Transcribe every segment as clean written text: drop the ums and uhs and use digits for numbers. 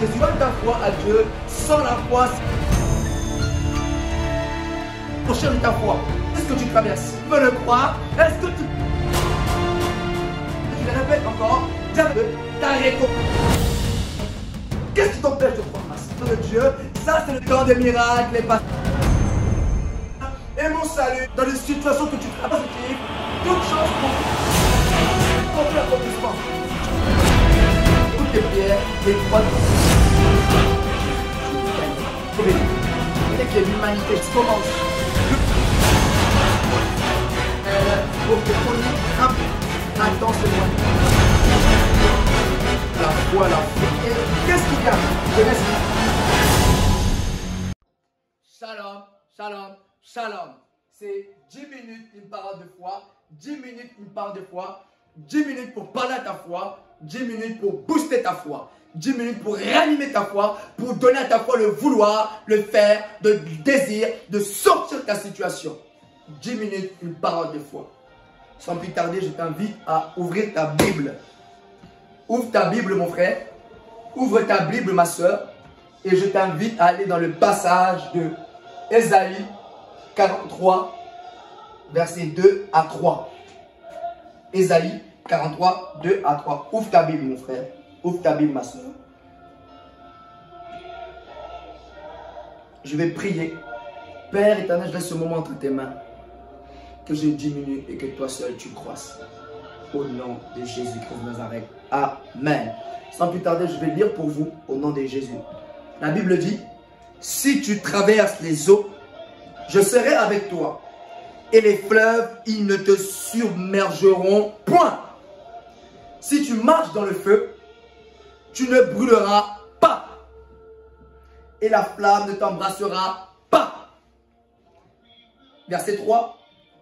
Jésus. Donne ta foi à Dieu. Sans la foi, cherche ta foi. Est-ce que tu traverses? Tu veux le croire? Est-ce que tu... Je le répète encore. Dieu t'a récompensé. Qu'est-ce qui t'empêche de croire de Dieu? Ça, c'est le temps des miracles, les passages. Et mon salut, dans les situations que tu traverses, toute chose pour l'accomplissement. Toutes les prières, les croix. Dès que l'humanité commence, pour que ton attends ce moment. La foi, la foi. Qu'est-ce qu'il y a? Je laisse. Shalom, shalom, shalom. C'est 10 minutes une parole de foi, 10 minutes une parole de foi, 10 minutes pour parler à ta foi, 10 minutes pour booster ta foi, 10 minutes pour réanimer ta foi, pour donner à ta foi le vouloir, le faire, le désir, de sortir de ta situation. 10 minutes une parole de foi. Sans plus tarder, je t'invite à ouvrir ta Bible. Ouvre ta Bible, mon frère. Ouvre ta Bible, ma soeur. Et je t'invite à aller dans le passage de Ésaïe 43, versets 2 à 3. Ésaïe 43, 2 à 3. Ouvre ta Bible, mon frère. Ouvre ta Bible, ma soeur. Je vais prier. Père éternel, je laisse ce moment entre tes mains. Que je diminue et que toi seul tu croisses. Au nom de Jésus-Christ de Nazareth. Amen. Sans plus tarder, je vais lire pour vous au nom de Jésus. La Bible dit, si tu traverses les eaux, je serai avec toi. Et les fleuves, ils ne te submergeront point. Si tu marches dans le feu, tu ne brûleras pas. Et la flamme ne t'embrassera pas. Verset 3.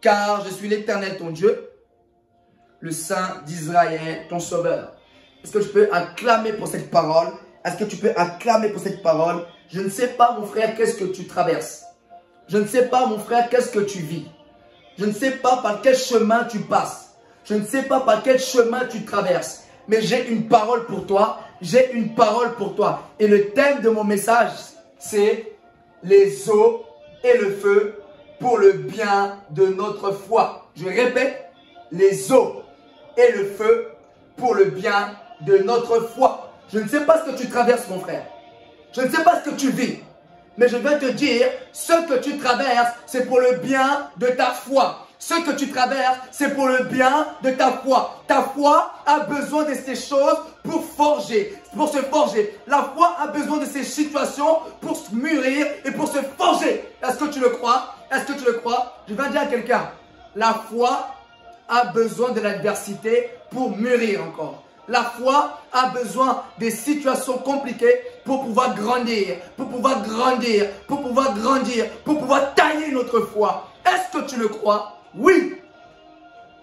Car je suis l'Éternel ton Dieu, le Saint d'Israël, ton Sauveur. Est-ce que je peux acclamer pour cette parole? Est-ce que tu peux acclamer pour cette parole? Je ne sais pas, mon frère, qu'est-ce que tu traverses. Je ne sais pas, mon frère, qu'est-ce que tu vis. Je ne sais pas par quel chemin tu passes. Je ne sais pas par quel chemin tu traverses. Mais j'ai une parole pour toi. J'ai une parole pour toi. Et le thème de mon message, c'est les eaux et le feu pour le bien de notre foi. Je répète, les eaux et le feu pour le bien de notre foi. Je ne sais pas ce que tu traverses, mon frère. Je ne sais pas ce que tu vis. Mais je vais te dire, ce que tu traverses, c'est pour le bien de ta foi. Ce que tu traverses, c'est pour le bien de ta foi. Ta foi a besoin de ces choses pour forger, pour se forger. La foi a besoin de ces situations pour se mûrir et pour se forger. Est-ce que tu le crois? Est-ce que tu le crois? Je vais dire à quelqu'un, la foi a besoin de l'adversité pour mûrir encore. La foi a besoin des situations compliquées pour pouvoir grandir, pour pouvoir grandir, pour pouvoir grandir, pour pouvoir tailler notre foi. Est-ce que tu le crois? Oui.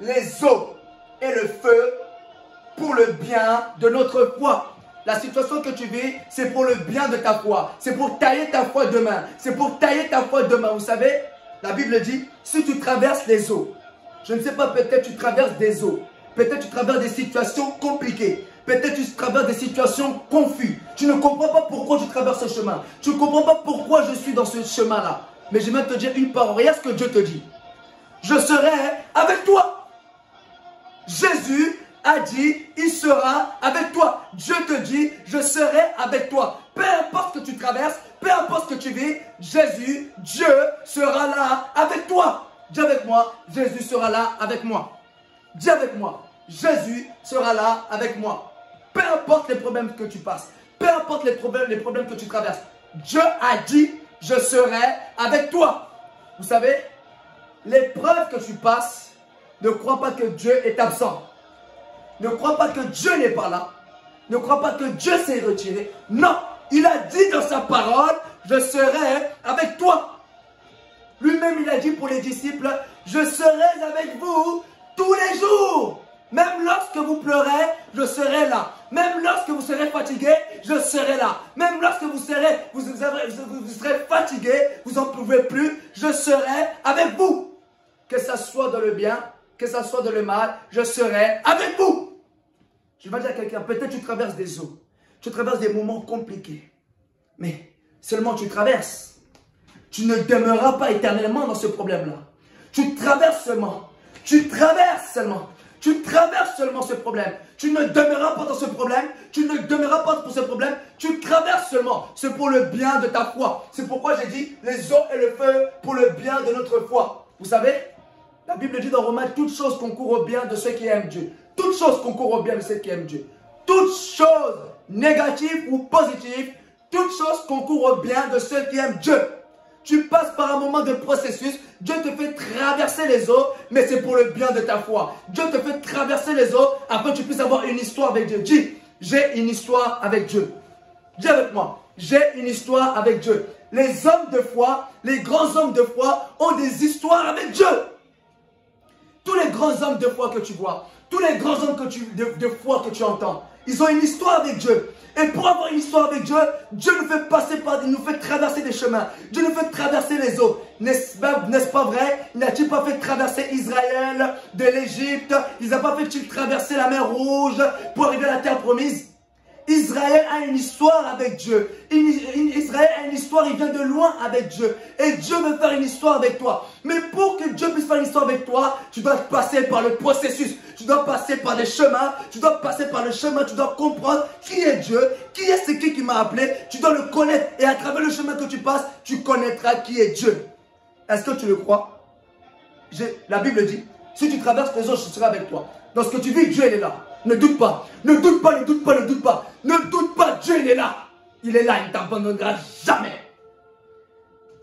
Les eaux et le feu pour le bien de notre foi. La situation que tu vis, c'est pour le bien de ta foi. C'est pour tailler ta foi demain. C'est pour tailler ta foi demain. Vous savez, la Bible dit, si tu traverses les eaux, je ne sais pas, peut-être tu traverses des eaux. Peut-être tu traverses des situations compliquées. Peut-être tu traverses des situations confuses. Tu ne comprends pas pourquoi tu traverses ce chemin. Tu ne comprends pas pourquoi je suis dans ce chemin-là. Mais je vais te dire une parole. Regarde ce que Dieu te dit. Je serai avec toi. Jésus a dit, il sera avec toi. Dieu te dit, je serai avec toi. Peu importe ce que tu traverses, peu importe ce que tu vis, Jésus, Dieu sera là avec toi. Dis avec moi, Jésus sera là avec moi. Dis avec moi, Jésus sera là avec moi. Peu importe les problèmes que tu passes, peu importe les problèmes que tu traverses, Dieu a dit, je serai avec toi. Vous savez, l'épreuve que tu passes, ne crois pas que Dieu est absent. Ne crois pas que Dieu n'est pas là. Ne crois pas que Dieu s'est retiré. Non, il a dit dans sa parole, je serai avec toi. Lui-même, il a dit pour les disciples, je serai avec vous tous les jours. Même lorsque vous pleurez, je serai là. Même lorsque vous serez fatigué, je serai là. Même lorsque vous serez fatigué, vous n'en pouvez plus, je serai avec vous. Que ça soit dans le bien, que ça soit dans le mal, je serai avec vous. Je vais dire à quelqu'un, peut-être tu traverses des eaux. Tu traverses des moments compliqués. Mais seulement tu traverses. Tu ne demeureras pas éternellement dans ce problème-là. Tu traverses seulement. Tu traverses seulement. Tu traverses seulement ce problème. Tu ne demeureras pas dans ce problème. Tu ne demeureras pas pour ce problème. Tu traverses seulement. C'est pour le bien de ta foi. C'est pourquoi j'ai dit les eaux et le feu pour le bien de notre foi. Vous savez, la Bible dit dans Romains, toutes choses concourent au bien de ceux qui aiment Dieu. Toutes choses concourent au bien de ceux qui aiment Dieu. Toutes choses négatives ou positives, toutes choses concourent au bien de ceux qui aiment Dieu. Tu passes par un moment de processus, Dieu te fait traverser les eaux, mais c'est pour le bien de ta foi. Dieu te fait traverser les eaux afin que tu puisses avoir une histoire avec Dieu. Dis, j'ai une histoire avec Dieu. Dis avec moi, j'ai une histoire avec Dieu. Les hommes de foi, les grands hommes de foi ont des histoires avec Dieu. Tous les grands hommes de foi que tu vois, tous les grands hommes de foi que tu entends, ils ont une histoire avec Dieu. Et pour avoir une histoire avec Dieu, Dieu nous fait passer par, il nous fait traverser des chemins. Dieu nous fait traverser les eaux. N'est-ce pas vrai? N'a-t-il pas fait traverser Israël de l'Égypte? Il n'a pas fait traverser la mer Rouge pour arriver à la terre promise? Israël a une histoire avec Dieu. Israël a une histoire, il vient de loin avec Dieu. Et Dieu veut faire une histoire avec toi. Mais pour que Dieu puisse faire une histoire avec toi, tu dois passer par le processus. Tu dois passer par des chemins. Tu dois passer par le chemin. Tu dois comprendre qui est Dieu. Qui est ce qui m'a appelé. Tu dois le connaître. Et à travers le chemin que tu passes, tu connaîtras qui est Dieu. Est-ce que tu le crois? La Bible dit, si tu traverses les eaux, je serai avec toi. Dans ce que tu vis, Dieu il est là. Ne doute pas. Ne doute pas, ne doute pas, ne doute pas. Ne doute pas, Dieu il est là. Il est là, il ne t'abandonnera jamais.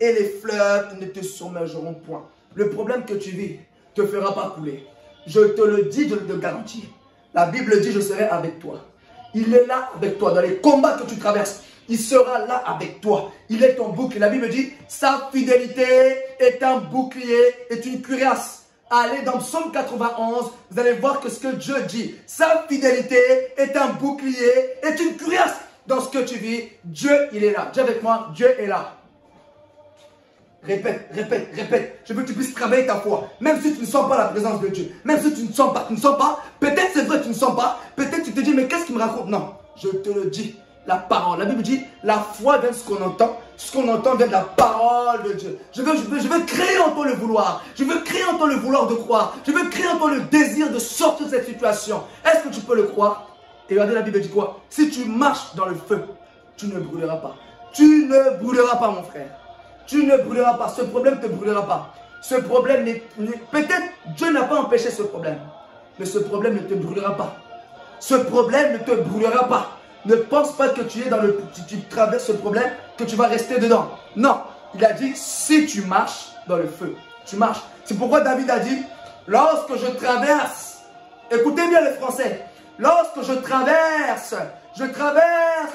Et les fleuves ne te submergeront point. Le problème que tu vis ne te fera pas couler. Je te le dis, je te le garantis. La Bible dit, je serai avec toi. Il est là avec toi. Dans les combats que tu traverses, il sera là avec toi. Il est ton bouclier. La Bible dit, sa fidélité est un bouclier, est une cuirasse. Allez dans Psaume 91, vous allez voir que ce que Dieu dit. Sa fidélité est un bouclier, est une cuirasse. Dans ce que tu vis, Dieu, il est là. Dis avec moi, Dieu est là. Répète, répète, répète. Je veux que tu puisses travailler ta foi. Même si tu ne sens pas la présence de Dieu. Même si tu ne sens pas, Peut-être c'est vrai que tu ne sens pas. Peut-être tu te dis, mais qu'est-ce qu'il me raconte? Non, je te le dis. La parole. La Bible dit, la foi vient de ce qu'on entend. Ce qu'on entend vient de la parole de Dieu. Je veux créer en toi le vouloir. Je veux créer en toi le vouloir de croire. Je veux créer en toi le désir de sortir de cette situation. Est-ce que tu peux le croire? Et regardez, la Bible dit quoi? Si tu marches dans le feu, tu ne brûleras pas. Tu ne brûleras pas, mon frère. Tu ne brûleras pas. Ce problème ne te brûlera pas. Ce problème peut-être Dieu n'a pas empêché ce problème. Mais ce problème ne te brûlera pas. Ce problème ne te brûlera pas. Ne pense pas que tu es dans tu traverses ce problème, que tu vas rester dedans. Non. Il a dit, si tu marches dans le feu, tu marches. C'est pourquoi David a dit, lorsque je traverse, écoutez bien les Français, lorsque je traverse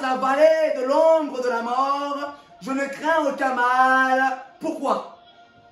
la vallée de l'ombre de la mort, je ne crains aucun mal. Pourquoi?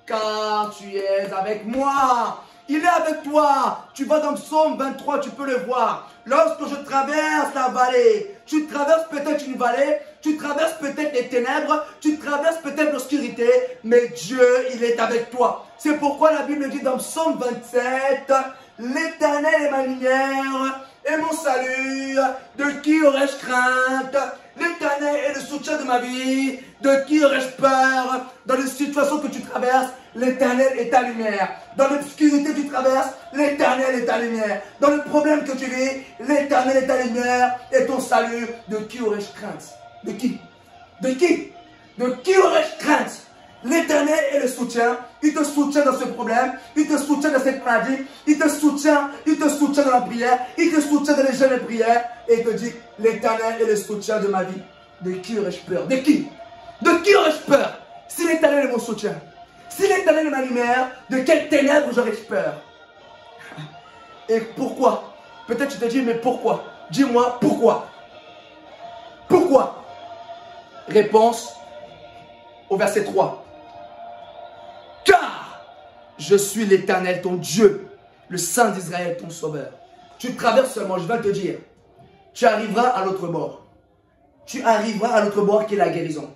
Car tu es avec moi. Il est avec toi. Tu vas dans Psaume 23, tu peux le voir. Lorsque je traverse la vallée, tu traverses peut-être une vallée, tu traverses peut-être les ténèbres, tu traverses peut-être l'obscurité, mais Dieu, il est avec toi. C'est pourquoi la Bible dit dans Psaume 27, l'Éternel est ma lumière et mon salut, de qui aurais-je crainte? L'Éternel est le soutien de ma vie, de qui aurais-je peur? Dans les situations que tu traverses, l'Éternel est ta lumière. Dans l'obscurité que tu traverses, l'Éternel est ta lumière. Dans le problème que tu vis, l'Éternel est ta lumière et ton salut. De qui aurais-je crainte? De qui? De qui? De qui aurais-je crainte? L'Éternel est le soutien. Il te soutient dans ce problème. Il te soutient dans cette maladie. Il te soutient dans la prière. Il te soutient dans les jeûnes et prières. Et il te dit, l'Éternel est le soutien de ma vie. De qui aurais-je peur? De qui? De qui aurais-je peur? Si l'Éternel est mon soutien, si l'Éternel est ma lumière, de quelles ténèbres j'aurais-je peur? Et pourquoi? Peut-être tu te dis, mais pourquoi? Dis-moi pourquoi. Pourquoi? Réponse au verset 3. Car je suis l'Éternel, ton Dieu, le Saint d'Israël, ton Sauveur. Tu traverses seulement, je vais te dire, tu arriveras à l'autre bord. Tu arriveras à l'autre bord qui est la guérison.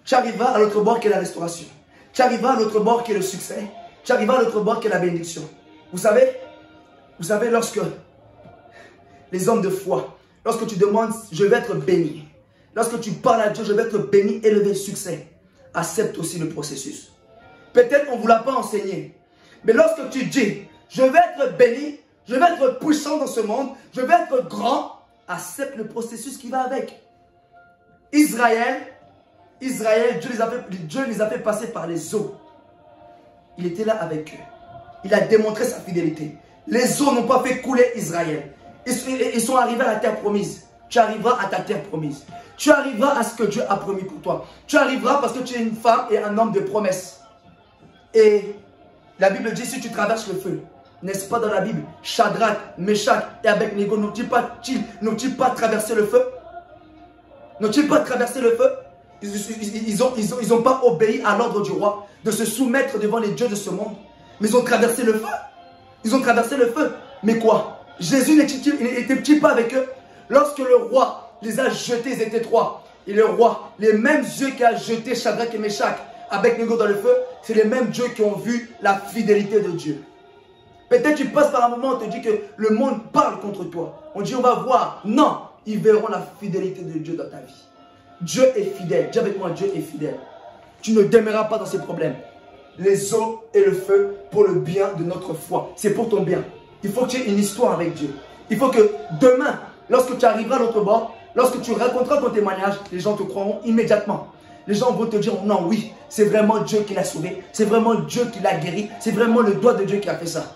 Tu arriveras à l'autre bord qui est la restauration. Tu arriveras à l'autre bord qui est le succès. Tu arriveras à l'autre bord qui est la bénédiction. Vous savez, lorsque les hommes de foi, lorsque tu demandes, je vais être béni. Lorsque tu parles à Dieu, je vais être béni, élevé, succès. Accepte aussi le processus. Peut-être qu'on ne vous l'a pas enseigné. Mais lorsque tu dis, je vais être béni, je vais être puissant dans ce monde, je vais être grand, accepte le processus qui va avec. Israël, Dieu les a fait passer par les eaux. Il était là avec eux. Il a démontré sa fidélité. Les eaux n'ont pas fait couler Israël. Ils sont arrivés à la terre promise. Tu arriveras à ta terre promise. Tu arriveras à ce que Dieu a promis pour toi. Tu arriveras parce que tu es une femme et un homme de promesse. Et la Bible dit, si tu traverses le feu, n'est-ce pas dans la Bible, Shadrach, Meshach et Abednego n'ont-ils pas traversé le feu? N'ont-ils pas traversé le feu? Ils n'ont pas obéi à l'ordre du roi de se soumettre devant les dieux de ce monde. Mais ils ont traversé le feu. Ils ont traversé le feu. Mais quoi? Jésus n'était-il pas avec eux? Lorsque le roi les a jetés, ils étaient trois. Et le roi, les mêmes yeux qui a jeté Shadrach et Meshach avec Abednego dans le feu, c'est les mêmes dieux qui ont vu la fidélité de Dieu. Peut-être tu passes par un moment où on te dit que le monde parle contre toi. On dit on va voir. Non, ils verront la fidélité de Dieu dans ta vie. Dieu est fidèle. Dis avec moi, Dieu est fidèle. Tu ne demeureras pas dans ces problèmes. Les eaux et le feu pour le bien de notre foi. C'est pour ton bien. Il faut que tu aies une histoire avec Dieu. Il faut que demain, lorsque tu arriveras à l'autre bord, lorsque tu raconteras ton témoignage, les gens te croiront immédiatement. Les gens vont te dire non, oui, c'est vraiment Dieu qui l'a sauvé. C'est vraiment Dieu qui l'a guéri. C'est vraiment le doigt de Dieu qui a fait ça.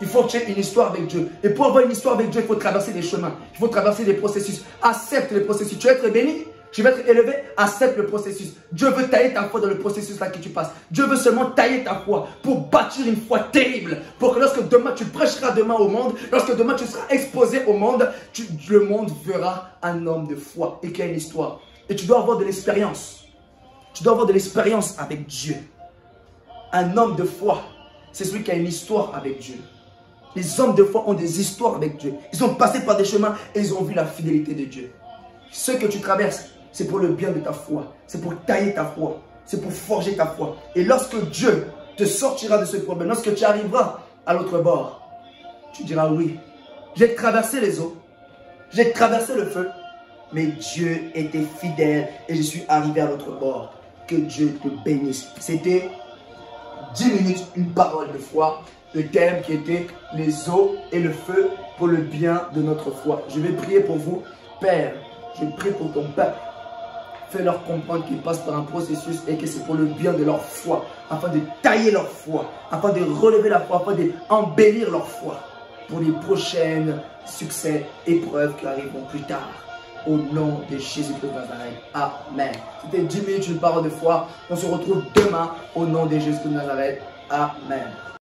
Il faut que tu aies une histoire avec Dieu. Et pour avoir une histoire avec Dieu, il faut traverser des chemins. Il faut traverser des processus. Accepte les processus. Tu vas être béni. Tu vas être élevé, accepte le processus. Dieu veut tailler ta foi dans le processus là que tu passes. Dieu veut seulement tailler ta foi pour bâtir une foi terrible. Pour que lorsque demain tu prêcheras demain au monde, lorsque demain tu seras exposé au monde, le monde verra un homme de foi et qui a une histoire. Et tu dois avoir de l'expérience. Tu dois avoir de l'expérience avec Dieu. Un homme de foi, c'est celui qui a une histoire avec Dieu. Les hommes de foi ont des histoires avec Dieu. Ils ont passé par des chemins et ils ont vu la fidélité de Dieu. Ce que tu traverses, c'est pour le bien de ta foi. C'est pour tailler ta foi. C'est pour forger ta foi. Et lorsque Dieu te sortira de ce problème, lorsque tu arriveras à l'autre bord, tu diras oui, j'ai traversé les eaux, j'ai traversé le feu, mais Dieu était fidèle et je suis arrivé à l'autre bord. Que Dieu te bénisse. C'était 10 minutes, une parole de foi. Le thème qui était les eaux et le feu pour le bien de notre foi. Je vais prier pour vous. Père, je prie pour ton peuple. Fais-leur comprendre qu'ils passent par un processus et que c'est pour le bien de leur foi, afin de tailler leur foi, afin de relever la foi, afin d'embellir leur foi pour les prochaines succès, épreuves qui arriveront plus tard. Au nom de Jésus-Christ de Nazareth. Amen. C'était 10 minutes, une parole de foi. On se retrouve demain au nom de Jésus de Nazareth. Amen.